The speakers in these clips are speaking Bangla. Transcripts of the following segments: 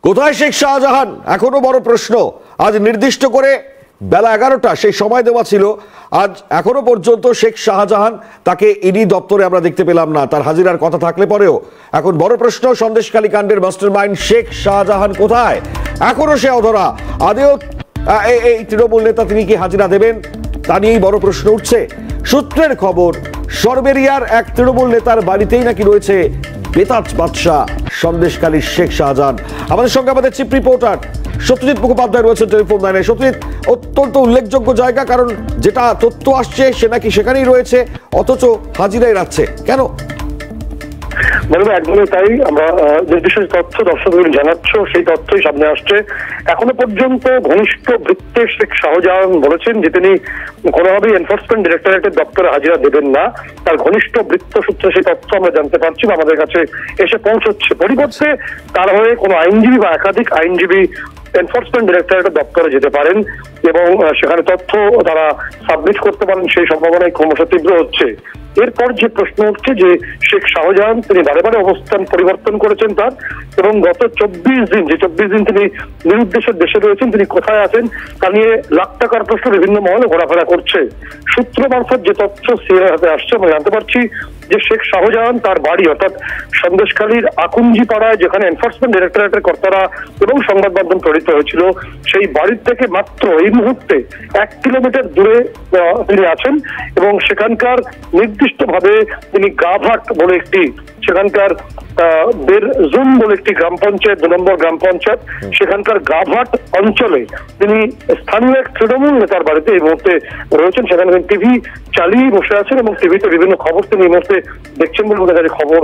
কোথায় শেখ শাহজাহান এখনো বড় প্রশ্ন। আজ নির্দিষ্ট করে বেলা 11টা সেই সময় দেওয়া ছিল, আজ এখনো পর্যন্ত শেখ শাহজাহান তাকে ইডি দপ্তরে আমরা দেখতে পেলাম না। তার হাজিরার কথা থাকলে পরেও এখন বড় প্রশ্ন, সন্দেশখালী কাণ্ডের মাস্টারমাইন্ড শেখ শাহজাহান কোথায়? এখনো সে অধরা। আদেও এই তৃণমূল নেতা তিনি কি হাজিরা দেবেন তা নিয়েই বড় প্রশ্ন উঠছে। সূত্রের খবর, সরবেরিয়ার এক তৃণমূল নেতার বাড়িতেই নাকি রয়েছে বেতাজ বাদশাহ সন্দেশখালীর শেখ শাহজাহান। আমাদের সঙ্গে আমাদের চিফ রিপোর্টার সত্যজিৎ মুখোপাধ্যায় রয়েছেন টেলিফোন লাইনে। সত্যজিৎ, অত্যন্ত উল্লেখযোগ্য জায়গা, কারণ যেটা তথ্য আসছে সে নাকি সেখানেই রয়েছে, অথচ হাজিরাই রাখছে কেন? একদমই তাই। আমরা নির্দিষ্ট তথ্য দর্শকদের জানাচ্ছ, সেই তথ্যই সামনে আসছে। এখনো পর্যন্ত ঘনিষ্ঠ বৃত্তে শেখ শাহজাহান বলেছেন যে তিনি কোনোভাবেই এনফোর্সমেন্ট ডিরেক্টরেটের দপ্তরে হাজিরা দেবেন না। তার ঘনিষ্ঠ বৃত্ত সূত্রে সেই তথ্য আমরা জানতে পারছি, আমাদের কাছে এসে পৌঁছচ্ছে। পরিবর্তে তার হয়ে কোনো আইনজীবী বা একাধিক আইনজীবী এনফোর্সমেন্ট ডিরেক্টরেটের দপ্তরে যেতে পারেন এবং সেখানে তথ্য তারা সাবমিট করতে পারেন, সেই সম্ভাবনাই ক্রমশ তীব্র হচ্ছে। এরপর যে প্রশ্ন উঠছে যে শেখ শাহজাহান তিনি বারে বারে অবস্থান পরিবর্তন করেছেন তার, এবং গত 24 দিন তিনি নিরুদ্দেশের দেশে রয়েছেন, তিনি কোথায় আছেন তা নিয়ে লাখ টাকার প্রশ্ন বিভিন্ন মহলে ঘোরাফেরা করছে। সূত্র মারফত যে তথ্য সিএর হাতে আসছে আমরা জানতে পারছি যে শেখ শাহজাহান তার বাড়ি অর্থাৎ সন্দেশখালীর আকুঞ্জি পাড়ায়, যেখানে এনফোর্সমেন্ট ডিরেক্টরেটের কর্তারা এবং সংবাদ মাধ্যম প্রেরিত হয়েছিল, সেই বাড়ির থেকে মাত্র এই মুহূর্তে 1 কিলোমিটার দূরে তিনি আছেন। এবং সেখানকার নির্দিষ্টভাবে তিনি গাভাট বলে একটি, সেখানকার বেরজুন বলে একটি গ্রাম পঞ্চায়েত, 2 নম্বর গ্রাম পঞ্চায়েত, সেখানকার গাভাট অঞ্চলে তিনি স্থানীয় এক তৃণমূল নেতার বাড়িতে এই মুহূর্তে রয়েছেন। সেখানে তিনি টিভি চালিয়ে বসে আছেন এবং টিভিতে বিভিন্ন খবর তিনি এই মুহূর্তে দেখছেন বলে বোঝা যায়। খবর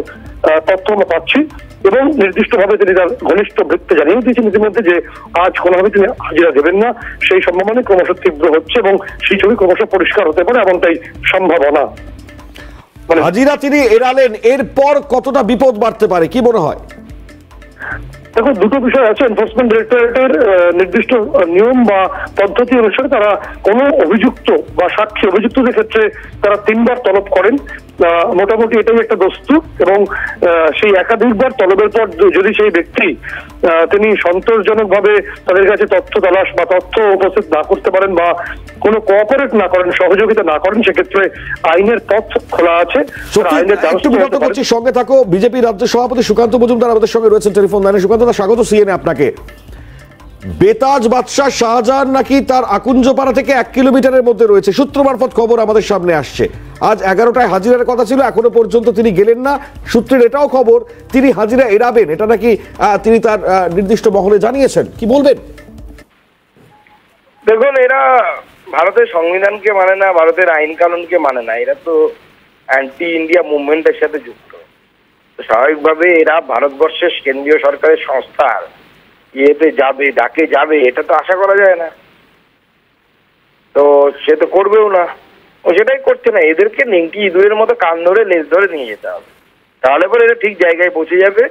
তথ্য আমরা পাচ্ছি এবং নির্দিষ্টভাবে তিনি তার ঘনিষ্ঠ বৃত্তে জানিয়ে দিয়েছেন ইতিমধ্যে যে আজ কোনোভাবে তিনি হাজিরা দেবেন না। সেই সম্ভাবনা ক্রমশ তীব্র হচ্ছে এবং সেই ছবি ক্রমশ পরিষ্কার হতে পারে এমনটাই সম্ভাবনা। হাজিরা তিনি এড়ালেন, এরপর কতটা বিপদ বাড়তে পারে কি মনে হয়? দেখো, দুটো বিষয় আছে। এনফোর্সমেন্ট ডিরেক্টরেটের নির্দিষ্ট নিয়ম বা পদ্ধতি অনুসারে তারা কোনো অভিযুক্ত বা সাক্ষী অভিযুক্তদের ক্ষেত্রে তারা 3 বার তলব করেন। মোটামুটি এটাই একটা দস্তুর, এবং সেই একাধিকবার তলবের পর যদি সেই ব্যক্তি তিনি সন্তোষজনক ভাবে তাদের কাছে তথ্য তালাশ বা তথ্য উপস্থিত না করতে পারেন বা কোনো কোঅপারেট না করেন, সহযোগিতা না করেন, সেক্ষেত্রে আইনের পথ খোলা আছে। সঙ্গে থাকো, বিজেপি রাজ্য সভাপতি সুকান্ত মজুমদার আমাদের সঙ্গে রয়েছেন টেলিফোন লাইনে। সুকান্ত, স্বাগত সিএনএ আপনাকে। বেতাজ বাদশাহ শাহজাহান নাকি তার আকুঞ্জপাড়া থেকে 1 কিলোমিটারের মধ্যে রয়েছে, সূত্র মারফত খবর আমাদের সামনে আসছে। আজ 11টায় হাজিরার কথা ছিল, এখনো পর্যন্ত তিনি গেলেন না। সূত্রের এটাও খবর তিনি হাজিরা এড়াবেন, এটা নাকি তিনি তার নির্দিষ্ট মহলে জানিয়েছেন, কি বলবেন? দেখুন, এরা ভারতের সংবিধানকে মানে না, ভারতের আইন কানুনকে মানে না, এরা তো অ্যান্টি ইন্ডিয়া মুভমেন্টের সাথে যুক্ত। স্বাভাবিকভাবে এরা ভারতবর্ষের কেন্দ্রীয় সরকারের সংস্থার ইয়েতে যাবে, ডাকে যাবে, এটা তো আশা করা যায় না। তো সে তো করবেও না, ও সেটাই করছে না। এদেরকে নেংটি ইঁদুরের মতো কান ধরে লেজ ধরে নিয়ে যেতে হবে, তাহলে পরে এরা ঠিক জায়গায় পৌঁছে যাবে।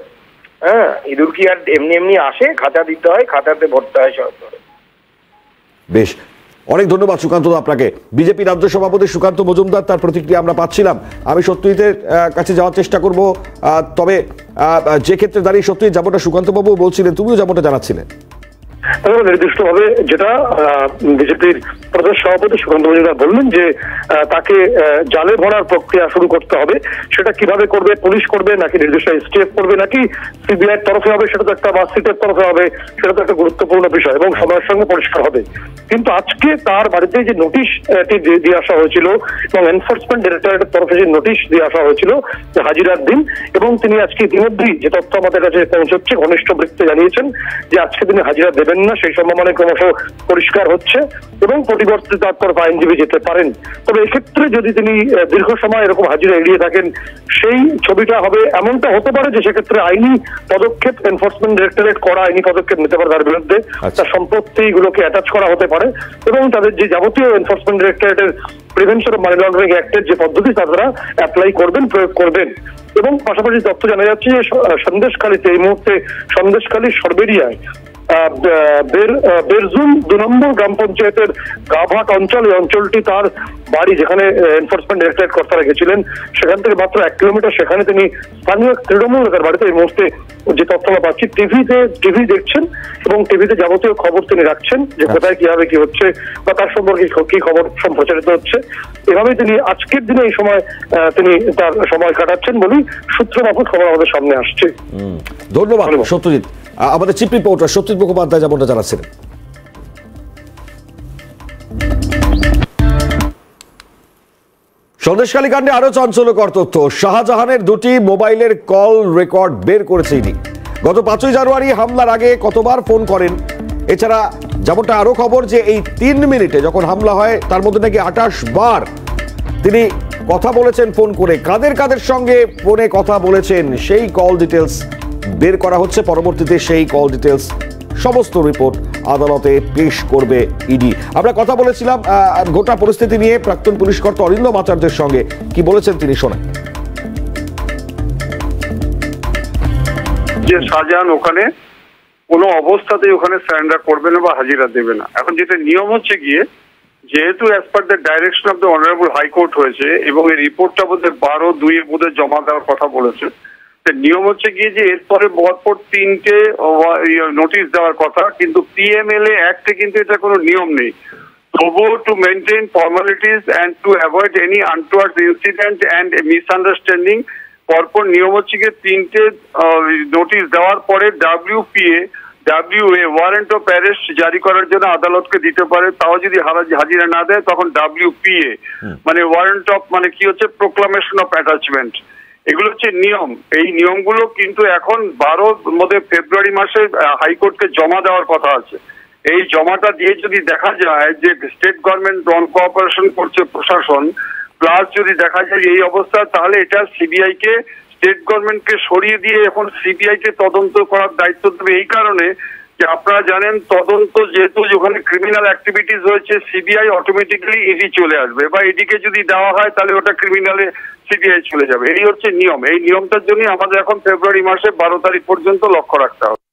হ্যাঁ, ইঁদুর কি আর এমনি এমনি আসে? খাঁচা দিতে হয়, খাঁচাতে ভরতে হয় সব। বেশ, অনেক ধন্যবাদ সুকান্ত আপনাকে। বিজেপি রাজ্য সভাপতি সুকান্ত মজুমদার, তার প্রতিক্রিয়া আমরা পাচ্ছিলাম। আমি সত্যজিতের কাছে যাওয়ার চেষ্টা করব, তবে যে ক্ষেত্রে দাঁড়িয়ে সত্যজিৎ যেমনটা সুকান্ত বাবু বলছিলেন, তুমিও যেমনটা জানাচ্ছিলেন, নির্দিষ্টভাবে যেটা বিজেপির প্রদেশ সভাপতি সুকান্ত মজুমদার বললেন যে তাকে জালে ভরার প্রক্রিয়া শুরু করতে হবে। সেটা কিভাবে করবে? পুলিশ করবে নাকি নির্দিষ্ট এসটিএফ করবে নাকি সিবিআই তরফে হবে, সেটা তো একটা, বা সিটের তরফে হবে, সেটা তো একটা গুরুত্বপূর্ণ বিষয় এবং সময়ের সঙ্গে পরিষ্কার হবে। কিন্তু আজকে তার বাড়িতে যে নোটিশটি দিয়ে আসা হয়েছিল এবং এনফোর্সমেন্ট ডিরেক্টরেটের তরফে যে নোটিশ দিয়ে আসা হয়েছিল হাজিরার দিন, এবং তিনি আজকে ইতিমধ্যেই যে তথ্য আমাদের কাছে পৌঁছচ্ছে, ঘনিষ্ঠ বৃত্তে জানিয়েছেন যে আজকে তিনি হাজিরা দেবেন না, সেই সম্ভাবনা ক্রমশ পরিষ্কার হচ্ছে এবং পরিবর্তে তার তরফ আইনজীবী যেতে পারেন। তবে এক্ষেত্রে যদি তিনি দীর্ঘ সময় এরকম হাজিরা এড়িয়ে থাকেন, সেই ছবিটা হবে এমনটা হতে পারে যে সেক্ষেত্রে আইনি পদক্ষেপ এনফোর্সমেন্ট ডিরেক্টরেট করা আইনি পদক্ষেপ নিতে পারে তার বিরুদ্ধে, তার সম্পত্তিগুলোকে অ্যাটাচ করা হতে পারে এবং তাদের যে যাবতীয় এনফোর্সমেন্ট ডিরেক্টরেটের প্রিভেনশন অফ মানি লন্ডারিং অ্যাক্টের যে পদ্ধতি তারা অ্যাপ্লাই করবেন, প্রয়োগ করবেন। এবং পাশাপাশি তথ্য জানা যাচ্ছে যে সন্দেশখালীতে এই মুহূর্তে সন্দেশখালীর সরবেরিয়ায় বেরজুম 2 নম্বর গ্রাম পঞ্চায়েতের গাভাট অঞ্চল, এই অঞ্চলটি তার বাড়ি, যেখানে এনফোর্সমেন্ট ডাইরেক্টরেট কর্তারা গেছিলেন। সেখান থেকে মাত্র 1 কিলোমিটার। সেখানে তিনি স্থানীয় তৃণমূল নেতার বাড়িতে এই মুহূর্তে যে তথ্যটা পাচ্ছি, টিভি দেখছেন এবং টিভিতে যাবতীয় খবর তিনি রাখছেন, যে কোথায় কিভাবে কি হচ্ছে বা তার সম্পর্কে কি খবর সম্প্রচারিত হচ্ছে। এভাবেই তিনি আজকের দিনে এই সময় তিনি তার সময় কাটাচ্ছেন বলেই সূত্র মারফত খবর আমাদের সামনে আসছে। ধন্যবাদ সত্যজিৎ। আমাদের চিফ রিপোর্টার সত্যজিৎ মুখোপাধ্যায় যেমনটা জানাচ্ছিলেন। সন্দেশখালী কাণ্ডে আরো চাঞ্চল্যকর তথ্য। শাহজাহানের 2টি মোবাইলের কল রেকর্ড বের করেছে ইডি। গত 5ই জানুয়ারি হামলার আগে কতবার ফোন করেন, এছাড়া যেমনটা আরো খবর যে এই 3 মিনিটে যখন হামলা হয় তার মধ্যে নাকি 28 বার তিনি কথা বলেছেন ফোন করে। কাদের কাদের সঙ্গে ফোনে কথা বলেছেন সেই কল ডিটেলস বের করা হচ্ছে। পরবর্তীতে সেই কল ডিটেলস সমস্ত রিপোর্ট আদালতে পেশ করবে ইডি। আমরা কথা বলেছিলাম গোটা পরিস্থিতি নিয়ে প্রাক্তন পুলিশ কর্তা অরিন্দম আচার্যের সঙ্গে, কি বলেছেন তিনি শোনেন। যে শাহজাহান ওখানে কোনো অবস্থাতেই ওখানে সারেন্ডার করবে না বা হাজিরা দেবে না। এখন যেটা নিয়ম হচ্ছে গিয়ে, যেহেতু as per the direction of the honourable high court হয়েছে এবং এই রিপোর্টটা বোধহয় 12/2 বোধহয় জমা দেওয়ার কথা বলেছে, নিয়ম হচ্ছে গিয়ে যে এরপরে পরপর 3টে নোটিশ দেওয়ার কথা, কিন্তু পিএমএলএ অ্যাক্টে কিন্তু এটা কোনো নিয়ম নেই। তবুও to maintain formalities and to avoid any untoward incident and misunderstanding, পরপর নিয়ম হচ্ছে গিয়ে 3টে নোটিশ দেওয়ার পরে WA ওয়ারেন্ট অফ অ্যারেস্ট জারি করার জন্য আদালতকে দিতে পারে। তাও যদি হাজিরা না দেয় তখন WPA মানে ওয়ারেন্ট অফ মানে কি হচ্ছে প্রোক্লামেশন অফ অ্যাটাচমেন্ট। এগুলো হচ্ছে নিয়ম। এই নিয়মগুলো কিন্তু এখন 12 ফেব্রুয়ারি মাসে হাইকোর্টকে জমা দেওয়ার কথা আছে। এই জমাটা দিয়ে যদি দেখা যায় যে স্টেট গভর্নমেন্ট নন কোঅপারেশন করছে প্রশাসন, প্লাস যদি দেখা যায় এই অবস্থা, তাহলে এটা সিবিআই কে, স্টেট গভর্নমেন্টকে সরিয়ে দিয়ে এখন সিবিআই কে তদন্ত করার দায়িত্ব দেবে। এই কারণে যে আপনারা জানেন, তদন্ত যেহেতু ওখানে ক্রিমিনাল অ্যাক্টিভিটিস হয়েছে, সিবিআই অটোমেটিক্যালি ইডি চলে আসবে, বা ইডিকে যদি দেওয়া হয় তাহলে ওটা ক্রিমিনালে সিবিআই চলে যাবে। এই হচ্ছে নিয়ম। এই নিয়মটার জন্য আমাদের এখন ফেব্রুয়ারি মাসে 12 তারিখ পর্যন্ত লক্ষ্য রাখতে হবে।